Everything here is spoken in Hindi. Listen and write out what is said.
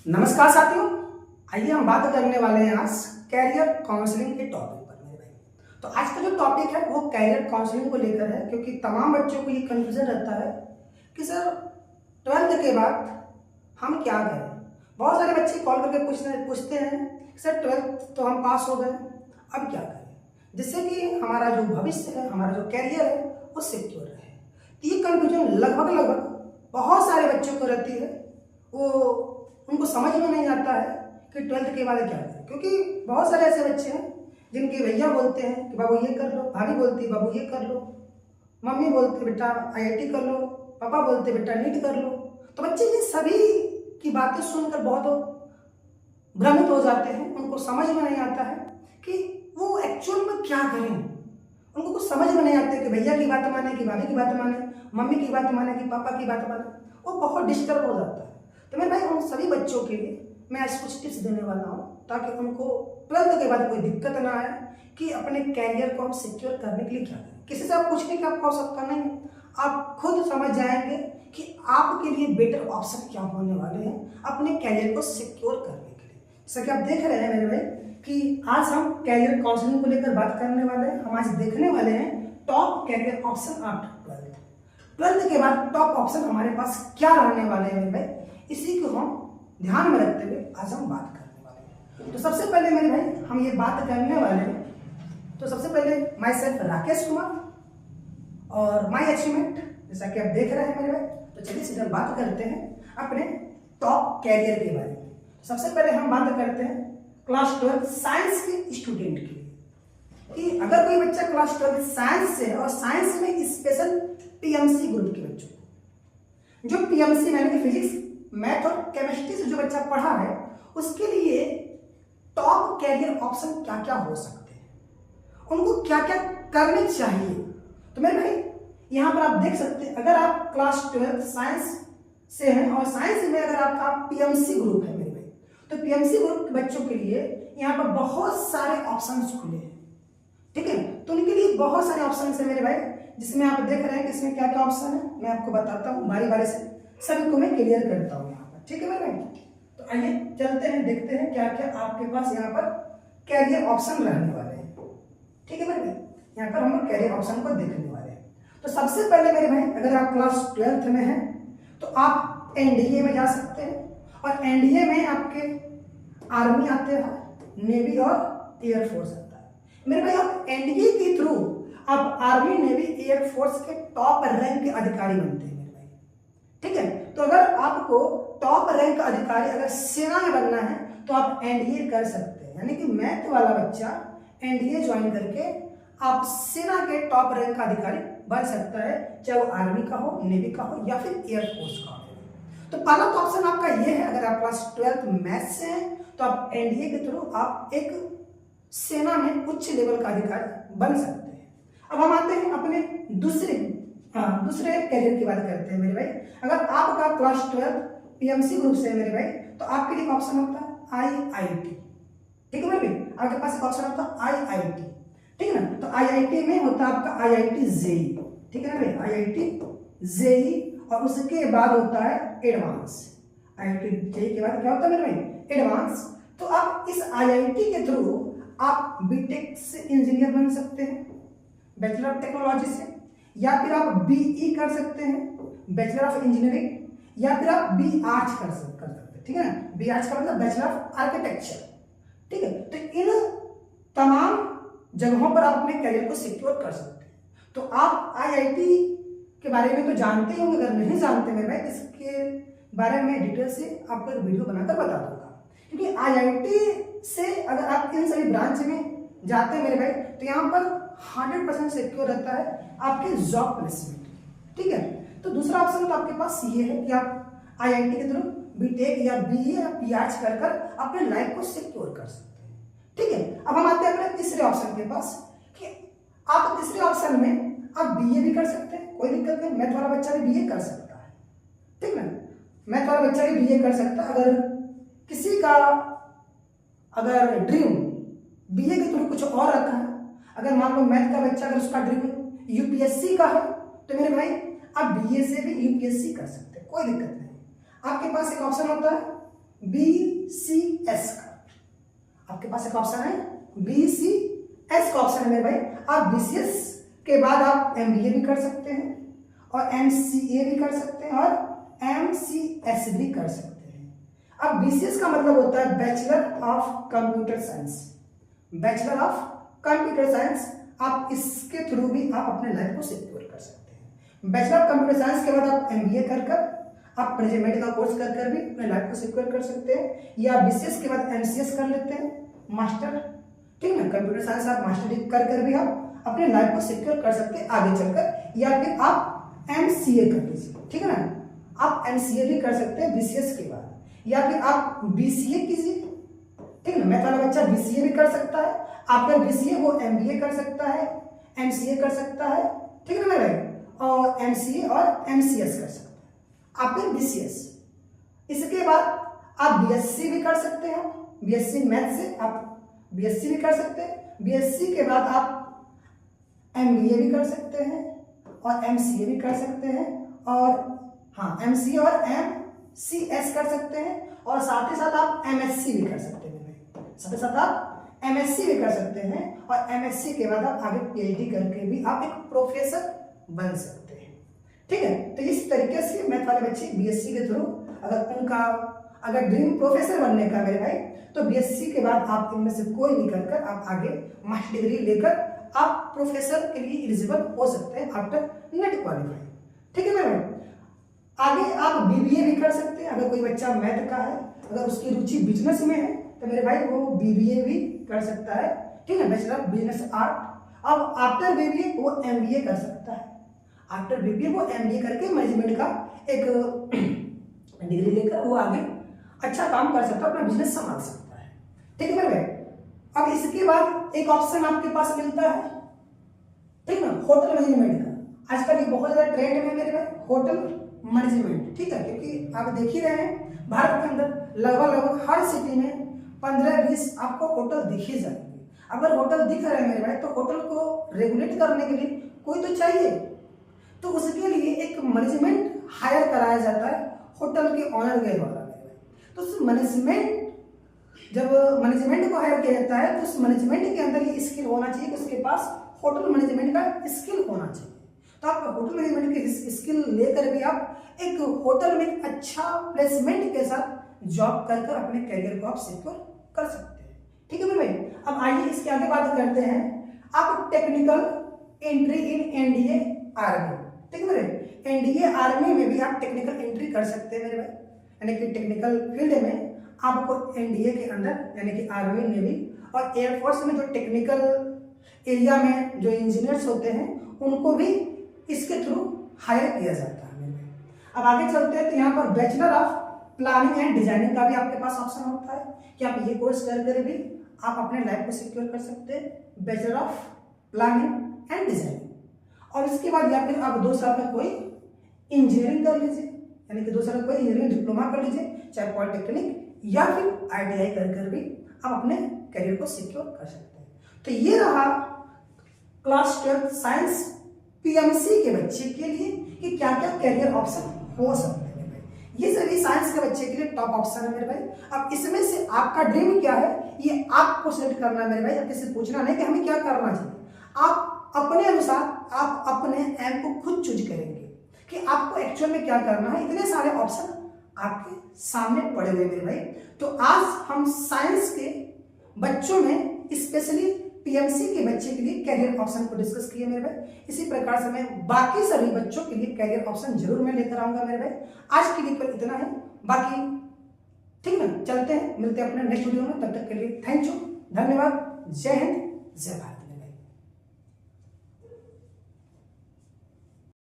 नमस्कार साथियों, आइए हम बात करने वाले हैं आज कैरियर काउंसलिंग के टॉपिक पर मेरे भाई। तो आज का जो टॉपिक है वो कैरियर काउंसलिंग को लेकर है, क्योंकि तमाम बच्चों को ये कन्फ्यूजन रहता है कि सर 12th के बाद हम क्या करें। बहुत सारे बच्चे कॉल करके पूछते हैं सर 12th तो हम पास हो गए, अब क्या करें, जिससे कि हमारा जो भविष्य है, हमारा जो कैरियर है वो सिक्योर रहे। तो ये कन्फ्यूजन लगभग बहुत सारे बच्चों को रहती है। वो उनको समझ में नहीं आता है कि 12th के बाद क्या करें, क्योंकि बहुत सारे ऐसे बच्चे हैं जिनके भैया बोलते हैं कि बाबू ये कर लो, भाभी बोलती है बाबू ये कर लो, मम्मी बोलती बेटा IIT कर लो, पापा बोलते बेटा नीट कर लो। तो बच्चे ये सभी की बातें सुनकर बहुत भ्रमित हो जाते हैं। उनको समझ में नहीं आता है कि वो एक्चुअल में क्या करें। उनको कुछ समझ में नहीं आता कि भैया की बात माने कि भाभी की बात माने, मम्मी की बात माने कि पापा की बात माने। वो बहुत डिस्टर्ब हो जाता है। तो मेरे भाई उन सभी बच्चों के लिए मैं आज कुछ टिप्स देने वाला हूँ, ताकि उनको 12th के बाद कोई दिक्कत ना आए कि अपने कैरियर को हम सिक्योर करने के लिए क्या करें। किसी से आप पूछने की आपको आवश्यकता नहीं है, आप खुद समझ जाएंगे कि आपके लिए बेटर ऑप्शन क्या होने वाले हैं अपने कैरियर को सिक्योर करने के लिए। जैसा कि आप देख रहे हैं मेरे भाई कि आज हम कैरियर काउंसलिंग को लेकर बात करने वाले हैं। हम आज देखने वाले हैं top career option after 12th के बाद टॉप ऑप्शन हमारे पास क्या रहने वाले हैं मेरे भाई, इसी को हम ध्यान में रखते हुए आज हम बात करने वाले हैं। तो सबसे पहले मेरे भाई हम ये बात करने वाले हैं, तो सबसे पहले माई सेल्फ राकेश कुमार और माई अचीवमेंट, जैसा कि आप देख रहे हैं मेरे भाई। तो चलिए सीधा बात करते हैं अपने टॉप कैरियर के बारे में। सबसे पहले हम बात करते हैं क्लास 12 साइंस के स्टूडेंट की, कि अगर कोई बच्चा क्लास 12 साइंस से है और साइंस में स्पेशल PMC ग्रुप के बच्चों को, जो PMC मैंने कि फिजिक्स मैथ और केमिस्ट्री से जो बच्चा पढ़ा है, उसके लिए टॉप कैरियर ऑप्शन क्या क्या हो सकते हैं, उनको क्या क्या करने चाहिए। तो मेरे भाई यहाँ पर आप देख सकते हैं, अगर आप क्लास 12 साइंस से हैं और साइंस में अगर आपका PMC ग्रुप है मेरे भाई, तो PMC ग्रुप के बच्चों के लिए यहाँ पर बहुत सारे ऑप्शंस खुले हैं। ठीक है, तो उनके लिए बहुत सारे ऑप्शन है मेरे भाई, जिसमें आप देख रहे हैं कि इसमें क्या क्या ऑप्शन है। मैं आपको बताता हूँ बारी बारी से, सभी को मैं क्लियर करता हूँ यहाँ पर। ठीक है मेरे भाई, तो आइए चलते हैं, देखते हैं क्या क्या आपके पास यहाँ पर कैरियर ऑप्शन रहने वाले हैं। ठीक है मेरे भाई, यहाँ पर हम लोग कैरियर ऑप्शन को देखने वाले हैं। तो सबसे पहले मेरे भाई अगर आप क्लास 12th में हैं तो आप NDA में जा सकते हैं, और NDA में आपके आर्मी आते हैं, नेवी और एयरफोर्स आता है। मेरे भाई आप NDA के थ्रू आप आर्मी, नेवी, एयरफोर्स के टॉप रैंक के अधिकारी बनते हैं मेरे भाई। ठीक है, तो अगर आपको टॉप रैंक का अधिकारी अगर सेना में बनना है तो आप NDA कर सकते हैं, यानी कि मैथ वाला बच्चा NDA ज्वाइन करके आप सेना के टॉप रैंक का अधिकारी बन सकता है, चाहे वो आर्मी का हो, नेवी का हो या फिर एयरफोर्स का हो। तो पहला तो ऑप्शन आपका ये है, अगर आप क्लास 12 मैथ से हैं तो आप NDA के थ्रू आप एक सेना में उच्च लेवल का अधिकारी बन सकते हैं। अब हम आते हैं अपने दूसरे कैरियर की बात करते हैं मेरे भाई। अगर आपका क्लास 12 PMC ग्रुप से है मेरे भाई, तो आपके लिए ऑप्शन होता है IIT। ठीक है मेरे भाई, आपके पास एक ऑप्शन होता है IIT। ठीक है ना, तो IIT में होता है आपका IIT JEE। ठीक है ना भाई, IIT JEE, और उसके बाद होता है एडवांस। IIT JEE के बाद क्या होता है मेरे भाई, एडवांस। तो आप इस IIT के थ्रू आप BTech से इंजीनियर बन सकते हैं, बैचलर ऑफ टेक्नोलॉजी से, या फिर आप BE कर सकते हैं, बैचलर ऑफ इंजीनियरिंग, या फिर आप B आर्ट्स कर सकते हैं। ठीक है ना, B आर्ट्स का मतलब बैचलर ऑफ आर्किटेक्चर। ठीक है, तो इन तमाम जगहों पर आप अपने करियर को सिक्योर कर सकते हैं। तो आप IIT के बारे में तो जानते होंगे, अगर नहीं जानते मैं इसके बारे में डिटेल से आपको एक वीडियो बनाकर बता दूंगा। क्योंकि IIT से अगर आप इन सभी ब्रांच में जाते हैं मेरे भाई, तो यहाँ पर 100% सिक्योर रहता है आपके जॉब प्लेसमेंट। ठीक है, तो दूसरा ऑप्शन तो आपके पास ये है कि आप IIT के थ्रू BTech या BE या PH कर अपने लाइफ को सिक्योर कर सकते हैं। ठीक है, अब हम आते हैं अपने तीसरे ऑप्शन के पास, कि आप तीसरे ऑप्शन में आप BA भी कर सकते हैं, कोई दिक्कत नहीं। मैथ वाला बच्चा भी BA कर सकता है। ठीक है, मैथ वाला बच्चा भी BA कर सकता है। अगर किसी का अगर ड्रीम BA के थ्रू कुछ और रखा है, अगर मान लो मैथ का बच्चा अगर उसका ड्रीम UPSC का है, तो मेरे भाई आप BA से भी UPSC कर सकते हैं, कोई दिक्कत नहीं। आपके पास एक ऑप्शन होता है BCS का, आपके पास एक ऑप्शन है BCS का ऑप्शन है मेरे भाई। आप BCS के बाद आप MBA भी कर सकते हैं और MCA भी कर सकते हैं और MCS भी कर सकते हैं। अब BCS का मतलब होता है bachelor of computer science, bachelor of computer science. आप इसके थ्रू भी आप अपने लाइफ को सिक्योर कर सकते हैं। बैचलर ऑफ कंप्यूटर साइंस के बाद आप MBA कर आप मैनेजमेंट का कोर्स कर भी अपने लाइफ को सिक्योर कर सकते हैं, या BCS के बाद MCS कर लेते हैं, मास्टर, ठीक है, कंप्यूटर साइंस आप मास्टर कर भी आप अपने लाइफ को सिक्योर कर सकते हैं आगे चलकर, या फिर आप MCA कर लीजिए, ठीक है ना, आप MCA भी कर सकते हैं BCS के बाद, या फिर आप BCA कीजिए, ठीक है ना। मैथ वाला बच्चा BCA भी कर सकता है, आपका BCA वो MBA कर सकता है, MCA कर सकता है, ठीक है ना मेरे भाई, और MCA और MCS कर सकता है। आपने BCS, इसके बाद आप BSc भी कर सकते हैं, BSc मैथ से आप BSc भी कर सकते हैं। BSc के बाद आप MBA भी कर सकते हैं और MCA भी कर सकते हैं, और हाँ MCA और MCS कर सकते हैं, और साथ ही साथ आप MSc भी कर सकते हैं, साथ ही साथ आप MSc भी कर सकते हैं, और MSc के बाद आप आगे PhD करके भी आप एक प्रोफेसर बन सकते हैं, ठीक है। तो इस तरीके से मैथ वाले बच्चे BSc के थ्रू अगर उनका अगर ड्रीम प्रोफेसर बनने का मेरे भाई, तो BSc के बाद आप इनमें से कोई भी कर आप आगे मास्टर डिग्री लेकर आप प्रोफेसर के लिए एलिजिबल हो सकते हैं आफ्टर नेट क्वालिफाई, ठीक है मेरे भाई। आगे आप BBA भी कर सकते हैं, अगर कोई बच्चा मैथ का है, अगर उसकी रुचि बिजनेस में है तो मेरे भाई वो BBA भी कर सकता है, ठीक है, बैचलर ऑफ बिजनेस आर्ट। अब आफ्टर BBA वो MBA कर सकता है, आफ्टर BBA वो MBA करके मैनेजमेंट का एक डिग्री लेकर वो आगे अच्छा काम कर सकता है, अपना बिजनेस संभाल सकता है, ठीक है मेरे भाई। अब इसके बाद एक ऑप्शन आपके पास मिलता है, ठीक है ना, होटल मैनेजमेंट का। आजकल ये बहुत ज्यादा ट्रेंड में मेरे भाई होटल मैनेजमेंट, ठीक है, क्योंकि आप देख ही रहे हैं भारत के अंदर लगभग हर सिटी में 15-20 आपको होटल दिख ही जाएंगे। अगर होटल दिख रहे हैं मेरे भाई, तो होटल को रेगुलेट करने के लिए कोई तो चाहिए, तो उसके लिए एक मैनेजमेंट हायर कराया जाता है होटल के ऑनर के द्वारा। तो उस मैनेजमेंट, जब मैनेजमेंट को हायर किया जाता है तो उस मैनेजमेंट के अंदर ये स्किल होना चाहिए कि उसके पास होटल मैनेजमेंट का स्किल होना चाहिए। तो आप होटल मैनेजमेंट के स्किल लेकर भी आप एक होटल में अच्छा प्लेसमेंट के साथ जॉब कर अपने करियर को आप सिक्योर कर सकते हैं, ठीक है मेरे भाई। अब आइए इसके आगे बात करते हैं, आप technical entry in NDA army, ठीक है मेरे, NDA आर्मी में भी आप टेक्निकल एंट्री कर सकते हैं मेरे भाई, यानी कि टेक्निकल फील्ड में आपको NDA के अंदर यानी कि आर्मी, नेवी और एयरफोर्स में जो टेक्निकल एरिया में जो इंजीनियर्स होते हैं उनको भी इसके थ्रू हायर किया जाता है मेरे भाई। अब आगे चलते हैं, तो यहाँ पर bachelor of planning and designing का भी आपके पास ऑप्शन होता है कि आप ये कोर्स कर भी आप अपने लाइफ को सिक्योर कर सकते हैं, bachelor of planning and designing. और इसके बाद या फिर आप 2 साल का कोई इंजीनियरिंग कर लीजिए, यानी कि 2 साल का कोई इंजीनियरिंग डिप्लोमा कर लीजिए, चाहे पॉलिटेक्निक या फिर ITI कर भी आप अपने करियर को सिक्योर कर सकते हैं। तो ये रहा क्लास 12 साइंस PMC के बच्चे के लिए कि क्या क्या करियर ऑप्शन हो सकते हैं मेरे भाई। ये सभी साइंस के बच्चे के लिए टॉप ऑप्शन है मेरे भाई। अब इसमें से आपका ड्रीम क्या है ये आपको सिलेक्ट करना है मेरे भाई, अब किसी से पूछना नहीं कि हमें क्या करना चाहिए। आप अपने अनुसार आप अपने एम को खुद चूज करेंगे कि आपको एक्चुअल में क्या करना है। इतने सारे ऑप्शन आपके सामने पड़े हुए मेरे भाई। तो आज हम साइंस के बच्चों में स्पेशली PMC के बच्चे के लिए कैरियर ऑप्शन को डिस्कस किए मेरे भाई। इसी प्रकार से मैं बाकी सभी बच्चों के लिए कैरियर ऑप्शन जरूर मैं लेकर आऊंगा मेरे भाई। आज के लिए पर इतना है, बाकी ठीक है, चलते हैं, मिलते हैं अपने नेक्स्ट वीडियो में। तब तक के लिए थैंक यू, धन्यवाद, जय हिंद, जय भारत।